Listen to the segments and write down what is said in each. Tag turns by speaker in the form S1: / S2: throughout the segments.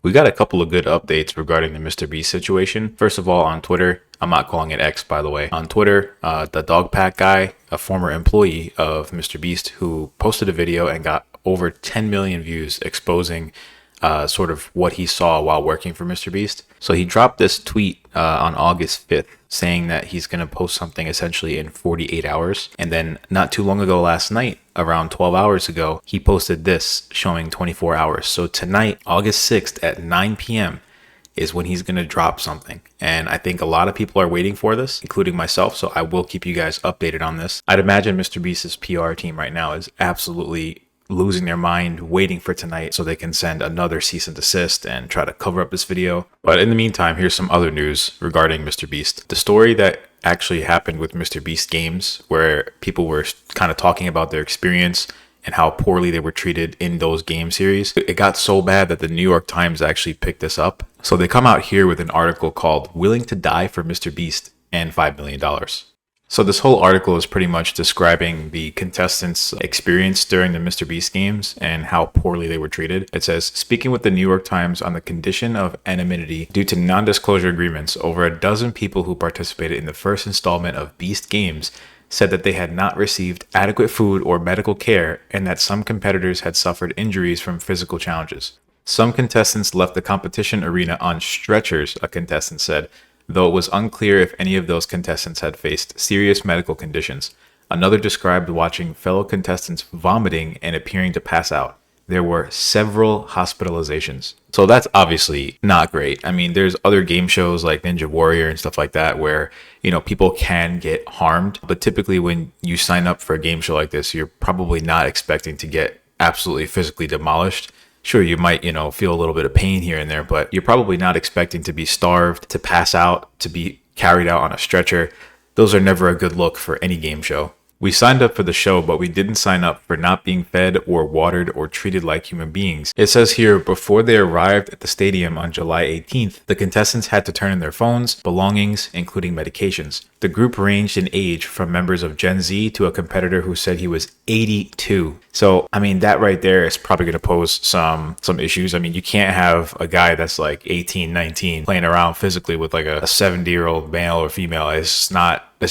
S1: We got a couple of good updates regarding the MrBeast situation. First of all, on Twitter, I'm not calling it X, by the way. On Twitter, the dog pack guy, a former employee of MrBeast, who posted a video and got over 10 million views exposing sort of what he saw while working for MrBeast. So he dropped this tweet on August 5th saying that he's going to post something essentially in 48 hours. And then not too long ago last night, around 12 hours ago, he posted this showing 24 hours. So tonight, August 6th at 9 p.m. is when he's going to drop something. And I think a lot of people are waiting for this, including myself. So I will keep you guys updated on this. I'd imagine MrBeast's PR team right now is absolutely losing their mind waiting for tonight so they can send another cease and desist and try to cover up this video. But in the meantime, here's some other news regarding MrBeast. The story that actually happened with MrBeast games, where people were kind of talking about their experience and how poorly they were treated in those game series. It got so bad that the New York Times actually picked this up. So they come out here with an article called "Willing to Die for MrBeast and $5 million." So this whole article is pretty much describing the contestants' experience during the MrBeast games and how poorly they were treated. It says, speaking with the New York Times on the condition of anonymity due to non-disclosure agreements, over a dozen people who participated in the first installment of Beast games said that they had not received adequate food or medical care and that some competitors had suffered injuries from physical challenges. Some contestants left the competition arena on stretchers, a contestant said, though it was unclear if any of those contestants had faced serious medical conditions. Another described watching fellow contestants vomiting and appearing to pass out. There were several hospitalizations. So that's obviously not great. I mean, there's other game shows like Ninja Warrior and stuff like that where, you know, people can get harmed. But typically when you sign up for a game show like this, you're probably not expecting to get absolutely physically demolished. Sure, you might, feel a little bit of pain here and there, but you're probably not expecting to be starved, to pass out, to be carried out on a stretcher. Those are never a good look for any game show. We signed up for the show, but we didn't sign up for not being fed or watered or treated like human beings. It says here, before they arrived at the stadium on July 18th, the contestants had to turn in their phones, belongings, including medications. The group ranged in age from members of Gen Z to a competitor who said he was 82. So, I mean, that right there is probably going to pose some issues. I mean, you can't have a guy that's like 18, 19 playing around physically with like a 70-year-old male or female. It's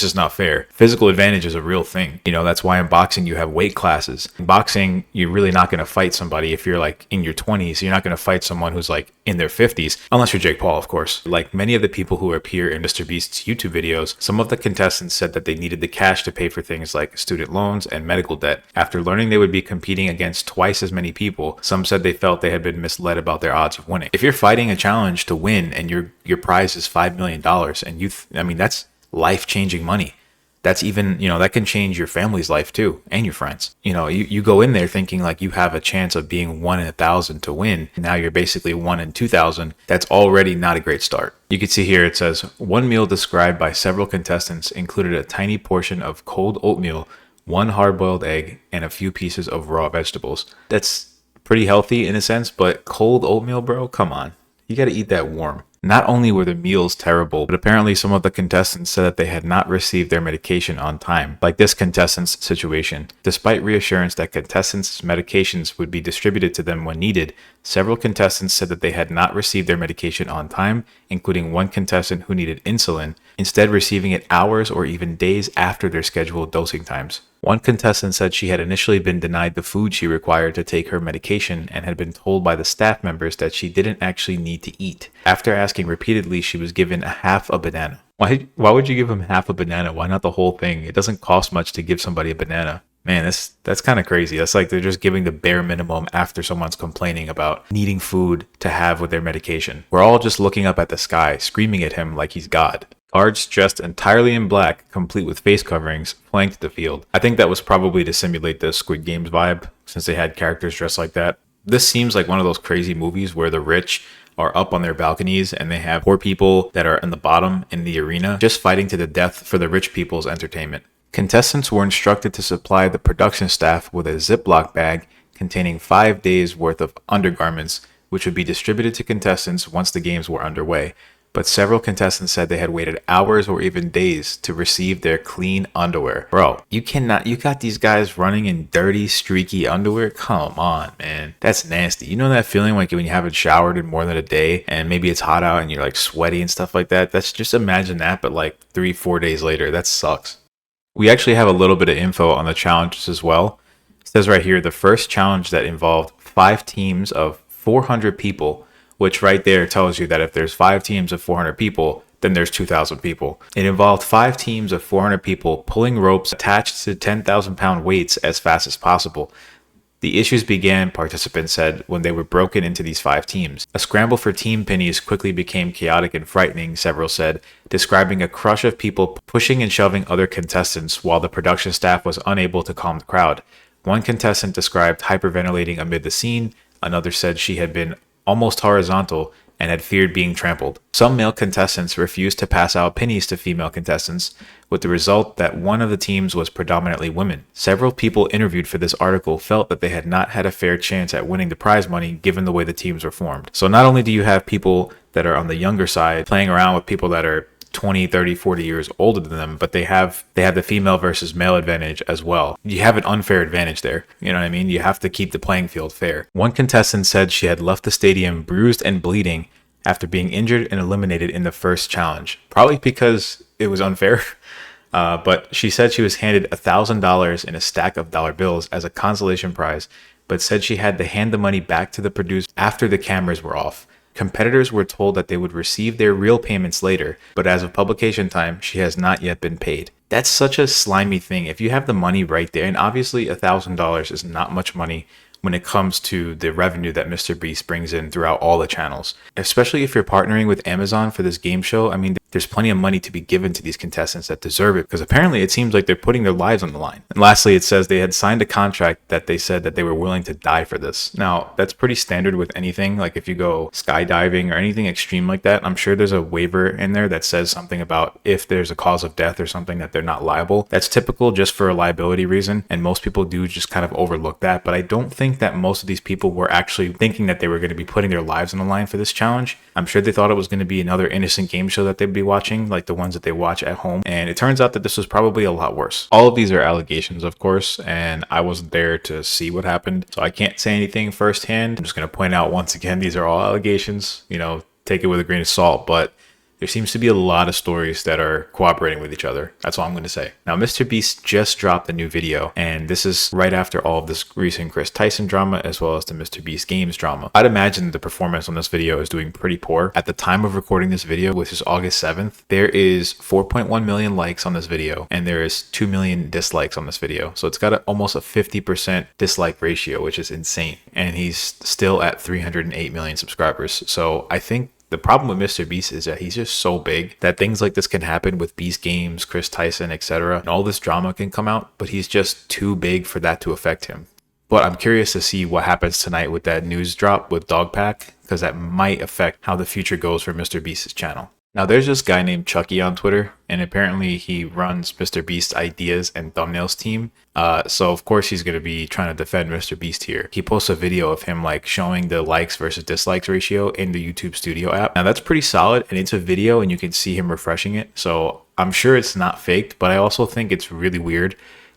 S1: just not fair. Physical advantage is a real thing. That's why in boxing you have weight classes. In boxing, you're really not going to fight somebody if you're like in your 20s. You're not going to fight someone who's like in their 50s, unless you're Jake Paul, of course. Like many of the people who appear in MrBeast's YouTube videos, some of the contestants said that they needed the cash to pay for things like student loans and medical debt. After learning they would be competing against twice as many people, some said they felt they had been misled about their odds of winning. If you're fighting a challenge to win and your prize is $5 million and that's life-changing money. That's even, that can change your family's life too, and your friends. You go in there thinking like you have a chance of being 1 in 1,000 to win. Now you're basically 1 in 2,000. That's already not a great start. You can see here it says, one meal described by several contestants included a tiny portion of cold oatmeal, 1 hard-boiled egg, and a few pieces of raw vegetables. That's pretty healthy in a sense, but cold oatmeal, bro, come on. You got to eat that warm. Not only were the meals terrible, but apparently some of the contestants said that they had not received their medication on time, like this contestant's situation. Despite reassurance that contestants' medications would be distributed to them when needed, several contestants said that they had not received their medication on time, including one contestant who needed insulin, instead receiving it hours or even days after their scheduled dosing times. One contestant said she had initially been denied the food she required to take her medication and had been told by the staff members that she didn't actually need to eat. After asking repeatedly, she was given half a banana. Why would you give him half a banana? Why not the whole thing? It doesn't cost much to give somebody a banana. Man, that's kind of crazy. That's like they're just giving the bare minimum after someone's complaining about needing food to have with their medication. We're all just looking up at the sky, screaming at him like he's God. Guards dressed entirely in black, complete with face coverings, flanked the field. I think that was probably to simulate the Squid Games vibe, since they had characters dressed like that. This seems like one of those crazy movies where the rich are up on their balconies and they have poor people that are in the bottom in the arena, just fighting to the death for the rich people's entertainment. Contestants were instructed to supply the production staff with a Ziploc bag containing 5 days worth of undergarments, which would be distributed to contestants once the games were underway. but several contestants said they had waited hours or even days to receive their clean underwear. Bro, you got these guys running in dirty, streaky underwear? Come on, man. That's nasty. You know that feeling like when you haven't showered in more than a day and maybe it's hot out and you're like sweaty and stuff like that? That's just imagine that, but like 3-4 days later. That sucks. We actually have a little bit of info on the challenges as well. It says right here, the first challenge that involved 5 teams of 400 people, which right there tells you that if there's 5 teams of 400 people, then there's 2,000 people. It involved 5 teams of 400 people pulling ropes attached to 10,000-pound weights as fast as possible. The issues began, participants said, when they were broken into these 5 teams. A scramble for team pennies quickly became chaotic and frightening, several said, describing a crush of people pushing and shoving other contestants while the production staff was unable to calm the crowd. One contestant described hyperventilating amid the scene. Another said she had been almost horizontal and had feared being trampled. Some male contestants refused to pass out pennies to female contestants, with the result that one of the teams was predominantly women. Several people interviewed for this article felt that they had not had a fair chance at winning the prize money given the way the teams were formed. So not only do you have people that are on the younger side playing around with people that are 20, 30, 40 years older than them, but they have the female versus male advantage as well. You have an unfair advantage there. You know what I mean? You have to keep the playing field fair. One contestant said she had left the stadium bruised and bleeding after being injured and eliminated in the first challenge, probably because it was unfair. But she said she was handed $1,000 in a stack of dollar bills as a consolation prize, but said she had to hand the money back to the producer after the cameras were off. Competitors were told that they would receive their real payments later, but as of publication time, she has not yet been paid. That's such a slimy thing. If you have the money right there, and obviously $1,000 is not much money when it comes to the revenue that MrBeast brings in throughout all the channels, especially if you're partnering with Amazon for this game show. I mean, there's plenty of money to be given to these contestants that deserve it, because apparently it seems like they're putting their lives on the line. And lastly, it says they had signed a contract that they said that they were willing to die for this. Now, that's pretty standard with anything. Like if you go skydiving or anything extreme like that, I'm sure there's a waiver in there that says something about if there's a cause of death or something that they're not liable. That's typical just for a liability reason, and most people do just kind of overlook that. But I don't think that most of these people were actually thinking that they were going to be putting their lives on the line for this challenge. I'm sure they thought it was going to be another innocent game show that they'd be watching, like the ones that they watch at home. And it turns out that this was probably a lot worse. All of these are allegations, of course, and I wasn't there to see what happened, so I can't say anything firsthand. I'm just going to point out once again, these are all allegations. You know, take it with a grain of salt, but there seems to be a lot of stories that are cooperating with each other. That's all I'm going to say. Now, MrBeast just dropped a new video, and this is right after all of this recent Chris Tyson drama, as well as the MrBeast Games drama. I'd imagine the performance on this video is doing pretty poor. At the time of recording this video, which is August 7th, there is 4.1 million likes on this video, and there is 2 million dislikes on this video. So it's got almost a 50% dislike ratio, which is insane. And he's still at 308 million subscribers. So I think the problem with MrBeast is that he's just so big that things like this can happen with Beast Games, Chris Tyson, etc. And all this drama can come out, but he's just too big for that to affect him. But I'm curious to see what happens tonight with that news drop with Dogpack, because that might affect how the future goes for MrBeast's channel. Now, there's this guy named Chucky on Twitter, and apparently he runs MrBeast Ideas and Thumbnails team. So of course he's going to be trying to defend MrBeast here. He posts a video of him like showing the likes versus dislikes ratio in the YouTube Studio app. Now that's pretty solid, and it's a video and you can see him refreshing it. So I'm sure it's not faked, but I also think it's really weird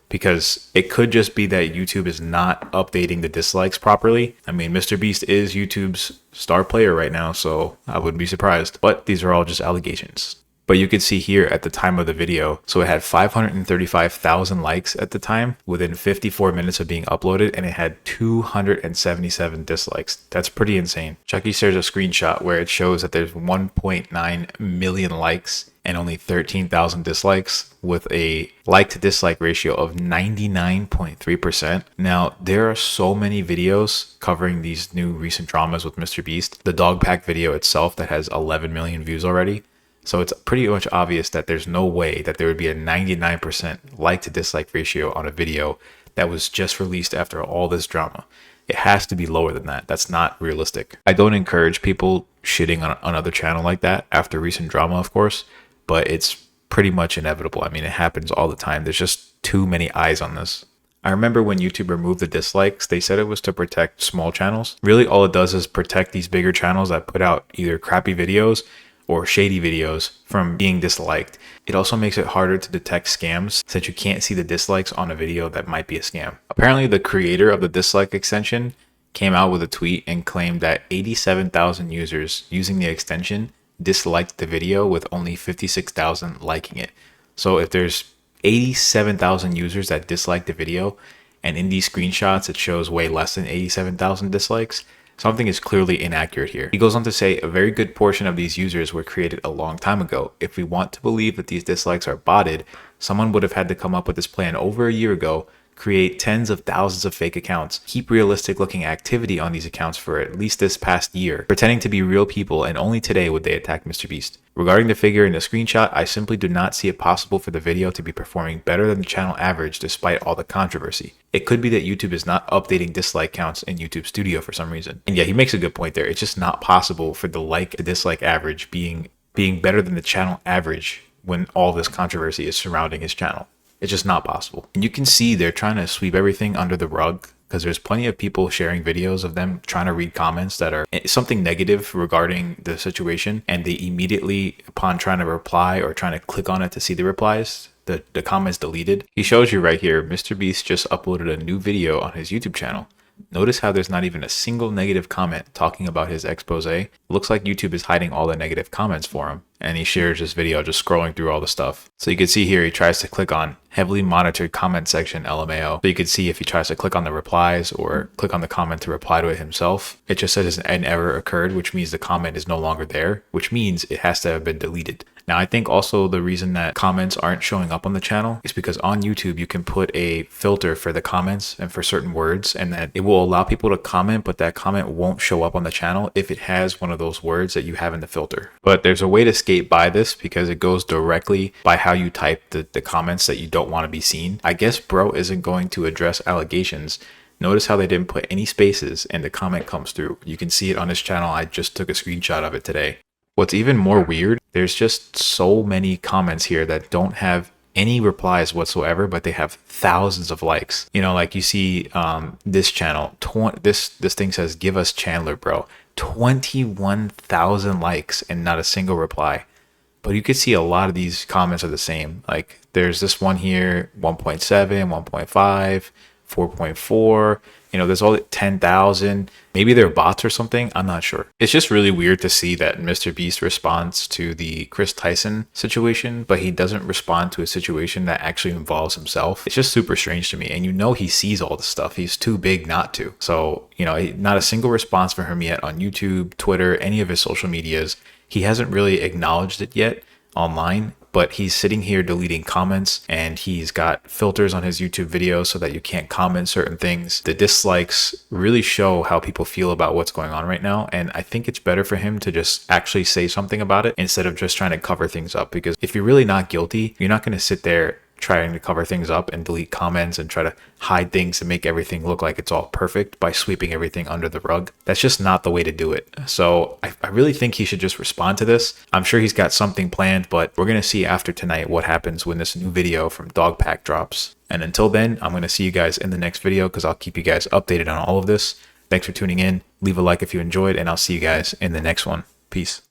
S1: because it could just be that YouTube is not updating the dislikes properly. I mean, MrBeast is YouTube's star player right now, so I wouldn't be surprised. But these are all just allegations. But you could see here at the time of the video, so it had 535,000 likes at the time within 54 minutes of being uploaded, and it had 277 dislikes. That's pretty insane. Chucky shares a screenshot where it shows that there's 1.9 million likes and only 13,000 dislikes with a like to dislike ratio of 99.3%. Now, there are so many videos covering these new recent dramas with MrBeast. The Dogpack video itself that has 11 million views already. So it's pretty much obvious that there's no way that there would be a 99% like to dislike ratio on a video that was just released after all this drama. It has to be lower than that. That's not realistic. I don't encourage people shitting on another channel like that after recent drama, of course, but it's pretty much inevitable. I mean, it happens all the time. There's just too many eyes on this. I remember when YouTube removed the dislikes, they said it was to protect small channels. Really, all it does is protect these bigger channels that put out either crappy videos or shady videos from being disliked. It also makes it harder to detect scams since you can't see the dislikes on a video that might be a scam. Apparently, the creator of the dislike extension came out with a tweet and claimed that 87,000 users using the extension disliked the video with only 56,000 liking it. So if there's 87,000 users that disliked the video, and in these screenshots it shows way less than 87,000 dislikes, something is clearly inaccurate here. He goes on to say a very good portion of these users were created a long time ago. If we want to believe that these dislikes are botted, someone would have had to come up with this plan over a year ago, create tens of thousands of fake accounts, keep realistic looking activity on these accounts for at least this past year, pretending to be real people, and only today would they attack MrBeast. Regarding the figure in the screenshot, I simply do not see it possible for the video to be performing better than the channel average despite all the controversy. It could be that YouTube is not updating dislike counts in YouTube Studio for some reason. And yeah, he makes a good point there. It's just not possible for the like to dislike average being better than the channel average when all this controversy is surrounding his channel. It's just not possible. And you can see they're trying to sweep everything under the rug because there's plenty of people sharing videos of them trying to read comments that are something negative regarding the situation. And they immediately, upon trying to reply or trying to click on it to see the replies, the comments deleted. He shows you right here, MrBeast just uploaded a new video on his YouTube channel. Notice how there's not even a single negative comment talking about his expose. It looks like YouTube is hiding all the negative comments for him. And he shares this video just scrolling through all the stuff. So you can see here, he tries to click on heavily monitored comment section LMAO. So you can see if he tries to click on the replies or click on the comment to reply to it himself, it just says an error occurred, which means the comment is no longer there, which means it has to have been deleted. Now, I think also the reason that comments aren't showing up on the channel is because on YouTube, you can put a filter for the comments and for certain words, and that it will allow people to comment, but that comment won't show up on the channel if it has one of those words that you have in the filter. But there's a way to skate by this because it goes directly by how you type the comments that you don't want to be seen. I guess bro isn't going to address allegations. Notice how they didn't put any spaces and the comment comes through. You can see it on his channel. I just took a screenshot of it today. What's even more weird, there's just so many comments here that don't have any replies whatsoever, but they have thousands of likes. You know, like you see this channel, this thing says, "Give us Chandler, bro." 21,000 likes and not a single reply. But you could see a lot of these comments are the same. Like there's this one here, 1.7, 1.5, 4.4. You know, there's all 10,000. Maybe they're bots or something. I'm not sure. It's just really weird to see that MrBeast responds to the Chris Tyson situation, but he doesn't respond to a situation that actually involves himself. It's just super strange to me. And you know he sees all the stuff. He's too big not to. So, you know, not a single response from him yet on YouTube, Twitter, any of his social medias. He hasn't really acknowledged it yet online. But he's sitting here deleting comments, and he's got filters on his YouTube videos so that you can't comment certain things. The dislikes really show how people feel about what's going on right now. And I think it's better for him to just actually say something about it instead of just trying to cover things up. Because if you're really not guilty, you're not going to sit there trying to cover things up and delete comments and try to hide things and make everything look like it's all perfect by sweeping everything under the rug. That's just not the way to do it. So I really think he should just respond to this. I'm sure he's got something planned, but we're going to see after tonight what happens when this new video from Dogpack drops. And until then, I'm going to see you guys in the next video because I'll keep you guys updated on all of this. Thanks for tuning in. Leave a like if you enjoyed, and I'll see you guys in the next one. Peace.